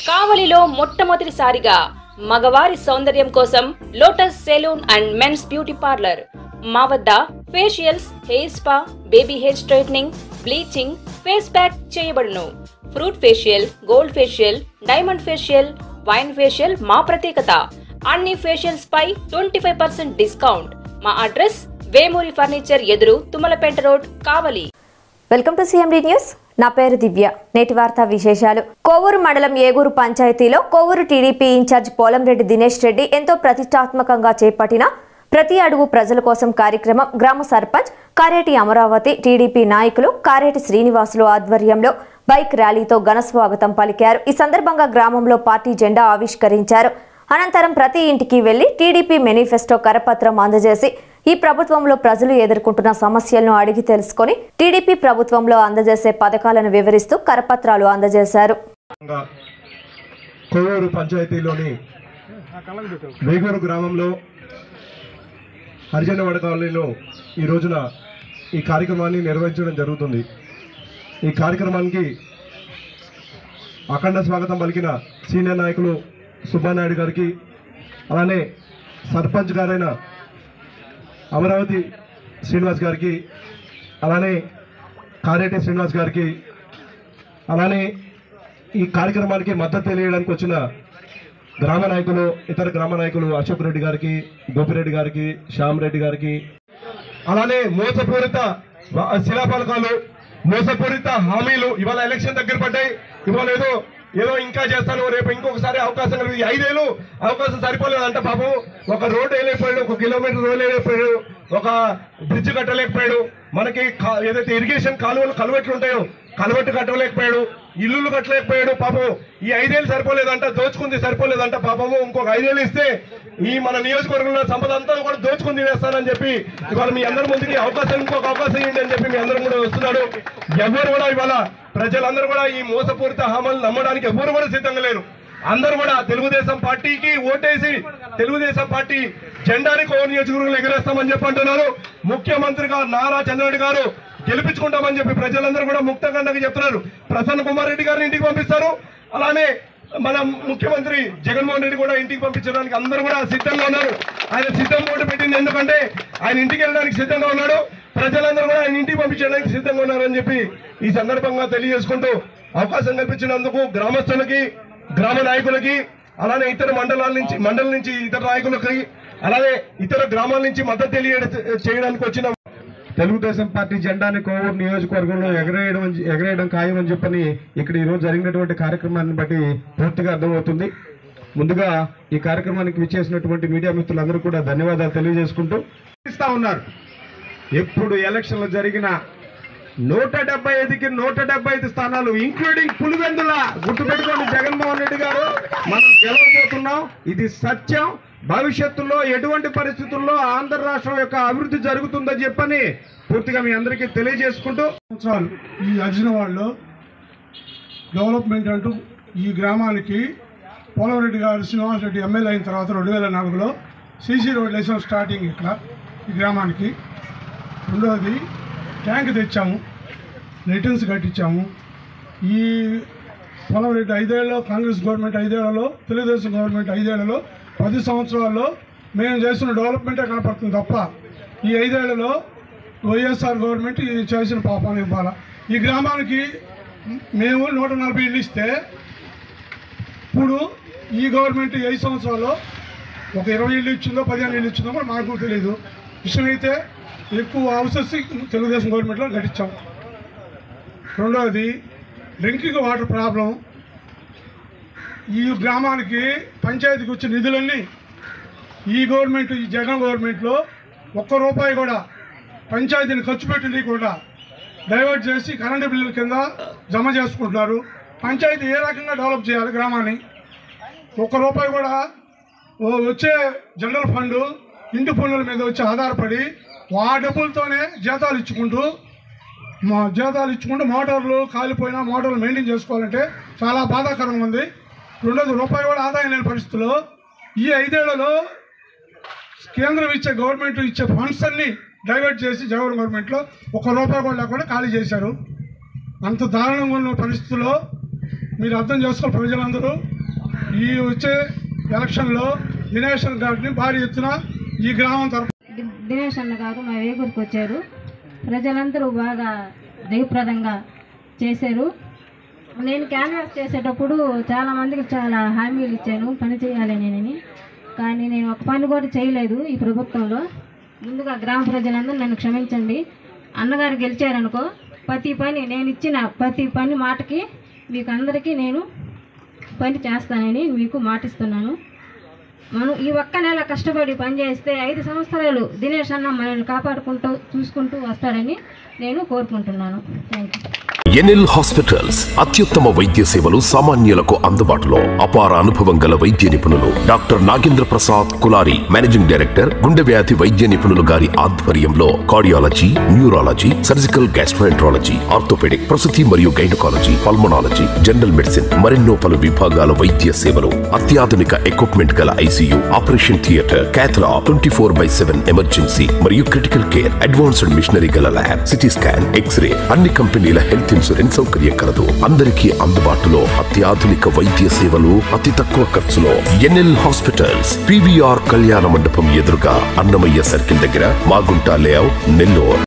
కావలిలో మొట్టమొదటిసారిగా మగవారి సౌందర్యం కోసం lotus salon and men's beauty parlour. మా వద్ద facials, hair spa, baby hair straightening, bleaching, face pack చేయబడును. Fruit facial, gold facial, diamond facial, wine facial మా ప్రత్యేకత. అన్ని ఫేషియల్స్ పై 25% డిస్కౌంట్. మా అడ్రస్ వేమూరి ఫర్నిచర్ ఎదురు, Tummalapeta road, Kavali. Welcome to CMD news. నా పేరు దివ్య. నేటి వార్తా విశేషాలు. కోవూరు మండలం ఏగూరు పంచాయతీలో కోవూరు టీడీపీ ఇన్ఛార్జ్ పోలంరెడ్డి దినేష్ రెడ్డి ఎంతో ప్రతిష్టాత్మకంగా చేపట్టిన ప్రతి అడుగు ప్రజల కోసం కార్యక్రమం గ్రామ సర్పంచ్ కారేటి అమరావతి, టీడీపీ నాయకులు కారేటి శ్రీనివాసులు ఆధ్వర్యంలో బైక్ ర్యాలీతో ఘన స్వాగతం పలికారు. ఈ సందర్భంగా గ్రామంలో పార్టీ జెండా ఆవిష్కరించారు. అనంతరం ప్రతి ఇంటికి వెళ్లి టీడీపీ మేనిఫెస్టో కరపత్రం అందజేసి ఈ ప్రభుత్వంలో ప్రజలు ఎదుర్కొంటున్న సమస్యలను అడిగి తెలుసుకుని టీడీపీ ప్రభుత్వంలో అందజేసే పథకాలను వివరిస్తూ కరపత్రాలు అందజేశారు. కోవూరు పంచాయతీలోని వేగూరు గ్రామంలో హరిజనవాడ కాలనీలో ఈ రోజున ఈ కార్యక్రమాన్ని నిర్వహించడం జరుగుతుంది. ఈ కార్యక్రమానికి అఖండ స్వాగతం పలికిన సీనియర్ నాయకులు సుబ్బానాయుడు గారికి, అలానే సర్పంచ్ గారైన అమరావతి శ్రీనివాస్ గారికి, అలానే కారేటి శ్రీనివాస్ గారికి, అలానే ఈ కార్యక్రమానికి మద్దతు తెలియడానికి వచ్చిన గ్రామ నాయకులు, ఇతర గ్రామ నాయకులు అశోక్ రెడ్డి గారికి, గోపిరెడ్డి గారికి, శ్యామ్ రెడ్డి గారికి, అలానే మోసపూరిత శిలాఫలకాలు, మోసపూరిత హామీలు ఇవాళ ఎలక్షన్ దగ్గర పడ్డాయి. ఇవాళ ఏదో ఇంకా చేస్తాను, రేపు ఇంకొకసారి అవకాశం కలిగి 5 ఏళ్ళు అవకాశం సరిపోలేదంట. పాపం ఒక రోడ్డు వేయలేకపోయాడు, 1 కిలోమీటర్ రోడ్ వేయలేకపోయాడు, ఒక బ్రిడ్జ్ కట్టలేకపోయాడు, మనకి ఏదైతే ఇరిగేషన్ కాలువలు కలవెట్లు ఉంటాయో కలవెట్టు కట్టలేకపోయాడు, ఇల్లులు కట్టలేకపోయాడు. పాపం ఈ 5 ఏళ్ళు సరిపోలేదంట, దోచుకుంది సరిపోలేదంట. పాపము ఇంకొక 5 ఏళ్ళు ఇస్తే ఈ మన నియోజకవర్గంలో సంపద అంతా కూడా దోచుకుని తినేస్తానని చెప్పి ఇవాళ మీ అందరి ముందుకి ఇంకొక అవకాశం ఇవ్వండి అని చెప్పి మీ అందరం కూడా వస్తున్నాడు. ఎవరు కూడా ఇవాళ ప్రజలందరూ కూడా ఈ మోసపూరిత హామీలు నమ్మడానికి ఎవరు కూడా సిద్ధంగా లేరు. అందరూ కూడా తెలుగుదేశం పార్టీకి ఓటేసి తెలుగుదేశం పార్టీ జెండాని కోవూరు నియోజకవర్గంలో ఎగరేస్తామని చెప్పి అంటున్నారు. ముఖ్యమంత్రిగా నారా చంద్రబాబు గారు గెలిపించుకుంటామని చెప్పి ప్రజలందరూ కూడా ముక్తఖండగా చెప్తున్నారు. ప్రసన్న కుమార్ రెడ్డి గారిని ఇంటికి పంపిస్తారు. అలానే మన ముఖ్యమంత్రి జగన్మోహన్ రెడ్డి కూడా ఇంటికి పంపించడానికి అందరూ కూడా సిద్ధంగా ఉన్నారు. ఆయన సిద్ధం ఓటు పెట్టింది ఎందుకంటే ఆయన ఇంటికి వెళ్ళడానికి సిద్ధంగా ఉన్నాడు. ప్రజలందరూ కూడా ఆయన ఇంటికి పంపించడానికి సిద్ధంగా ఉన్నారని చెప్పి ఈ సందర్భంగా తెలియజేసుకుంటూ అవకాశం కల్పించినందుకు గ్రామస్తులకి, గ్రామ నాయకులకి, అలానే ఇతర మండలం నుంచి ఇతర నాయకులకి, అలానే ఇతర గ్రామాల నుంచి మద్దతు చేయడానికి వచ్చిన తెలుగుదేశం పార్టీ జెండాని కోవూరు నియోజకవర్గంలో ఎగరేయడం ఖాయమని చెప్పని ఇక్కడ ఈరోజు జరిగినటువంటి కార్యక్రమాన్ని బట్టి పూర్తిగా అర్థమవుతుంది. ముందుగా ఈ కార్యక్రమానికి విచ్చేసినటువంటి మీడియా మిత్రులందరూ కూడా ధన్యవాదాలు తెలియజేసుకుంటూ ఇస్తా ఉన్నారు. ఎప్పుడు ఎలక్షన్లు జరిగిన 175కి 175 స్థానాలు ఇంక్లూడింగ్ పులివెందుల గుర్తుపెట్టుకోండి. జగన్మోహన్ రెడ్డి గారు మనం గెలవబోతున్నాం, ఇది సత్యం. భవిష్యత్తులో ఎటువంటి పరిస్థితుల్లో ఆంధ్ర రాష్ట్రం యొక్క అభివృద్ధి జరుగుతుందని చెప్పని పూర్తిగా మీ అందరికీ తెలియజేసుకుంటూ ఈ అర్జునవాడలో డెవలప్మెంట్ అంటూ ఈ గ్రామానికి పోలంరెడ్డి గారు శ్రీనివాస్ రెడ్డి ఎమ్మెల్యే అయిన తర్వాత 2004లో సీసీ రోడ్ వేసాం స్టార్టింగ్ ఇక్కడ ఈ గ్రామానికి. రెండవది ట్యాంక్ తెచ్చాము, లైటిన్స్ కట్టించాము. ఈ పోలంరెడ్డి 5 ఏళ్ళలో, కాంగ్రెస్ గవర్నమెంట్ 5 ఏళ్లలో, తెలుగుదేశం గవర్నమెంట్ 5 ఏళ్లలో, 10 సంవత్సరాల్లో మేము చేస్తున్న డెవలప్మెంటే కనపడుతుంది తప్ప ఈ 5 ఏళ్లలో వైఎస్ఆర్ గవర్నమెంట్ చేసిన పాపాన్ని ఇవ్వాలా. ఈ గ్రామానికి మేము 140 ఇళ్ళు ఇస్తే ఇప్పుడు ఈ గవర్నమెంట్ 5 సంవత్సరాల్లో ఒక 20 ఇళ్ళు ఇచ్చిందో 15 ఇళ్ళు ఇచ్చిందో కూడా మాకు తెలియదు. విషయమైతే ఎక్కువ హౌసెస్ తెలుగుదేశం గవర్నమెంట్లో కట్టించాం. రెండవది డ్రింకింగ్ వాటర్ ప్రాబ్లం. ఈ గ్రామానికి పంచాయతీకి వచ్చే నిధులన్నీ ఈ గవర్నమెంట్, ఈ జగన్ గవర్నమెంట్లో ₹1 కూడా పంచాయతీని ఖర్చు పెట్టింది కూడా డైవర్ట్ చేసి కరెంటు బిల్లుల కింద జమ చేసుకుంటున్నారు. పంచాయతీ ఏ రకంగా డెవలప్ చేయాలి గ్రామాన్ని? ₹1 కూడా వచ్చే జనరల్ ఫండ్ ఇంటి పన్నుల మీద వచ్చి ఆధారపడి ఆ డబ్బులతోనే జీతాలు ఇచ్చుకుంటూ మోటార్లు కాలిపోయినా మోటార్లు మెయింటైన్ చేసుకోవాలంటే చాలా బాధాకరంగా ఉంది. రెండోది ₹1 కూడా ఆదాయం లేని పరిస్థితుల్లో ఈ 5 ఏళ్లలో కేంద్రం ఇచ్చే గవర్నమెంట్ ఇచ్చే ఫండ్స్ అన్నీ డైవర్ట్ చేసి జగన్ గవర్నమెంట్లో ₹1 కూడా లేకుండా ఖాళీ చేశారు. అంత దారుణంగా ఉన్న పరిస్థితుల్లో మీరు అర్థం చేసుకోవాలి ప్రజలందరూ. ఈ వచ్చే ఎలక్షన్లో దినేష్ అన్న గారిని భారీ ఎత్తున ఈ గ్రామం తరఫున దినేష్ అన్న గారు మా వేగూరుకు వచ్చారు. ప్రజలందరూ బాగా జయప్రదంగా చేశారు. నేను క్యాన్వాస్ చేసేటప్పుడు చాలామందికి చాలా హామీలు ఇచ్చాను పని చేయాలి నేనని. కానీ నేను ఒక పని కూడా చేయలేదు ఈ ప్రభుత్వంలో. ముందుగా గ్రామ ప్రజలందరూ నన్ను క్షమించండి. అన్నగారు గెలిచారనుకో ప్రతి పని నేను ఇచ్చిన ప్రతి పని మాటకి మీకు అందరికీ నేను పని చేస్తానని మీకు మాటిస్తున్నాను. మనం ఈ ఒక్క నెల కష్టపడి పనిచేస్తే 5 సంవత్సరాలు దినేష్ అన్న మనల్ని కాపాడుకుంటూ చూసుకుంటూ వస్తాడని నేను కోరుకుంటున్నాను. Thank you. ఎన్ఎల్ హాస్పిటల్స్ అత్యుత్తమ వైద్య సేవలు సామాన్యులకు అందుబాటులో. అపార అనుభవం గల వైద్య నిపుణులు doctor Nagendra Prasad Kulari, managing director, గుండె వ్యాధి వైద్య నిపుణులు గారి ఆధ్వర్యంలో cardiology, neurology, surgical gastroenterology, orthopaedic, ప్రసూతి మరియు గైనకాలజీ, పల్మనాలజీ, జనరల్ మెడిసిన్ మరెన్నో పలు విభాగాల వైద్య సేవలు. అత్యాధునిక ఎక్విప్మెంట్ గల ICU, operation theatre, cath lab, 24/7 emergency మరియు క్రిటికల్ కేర్, అడ్వాన్స్డ్ మిషనరీ గల ల్యాబ్, సిటీ స్కాన్, ఎక్స్రే, అన్ని కంపెనీల హెల్త్ ఇన్సూరెన్స్ సౌకర్యం కలదు. అందరికీ అందుబాటులో అత్యాధునిక వైద్య సేవలు అతి తక్కువ ఖర్చులో. ఎన్ఎల్ హాస్పిటల్స్, PVR కళ్యాణ మండపం ఎదురుగా, అన్నమయ్య సర్కిల్ దగ్గర, మాగుంట లేఅవుట్, నెల్లూరు.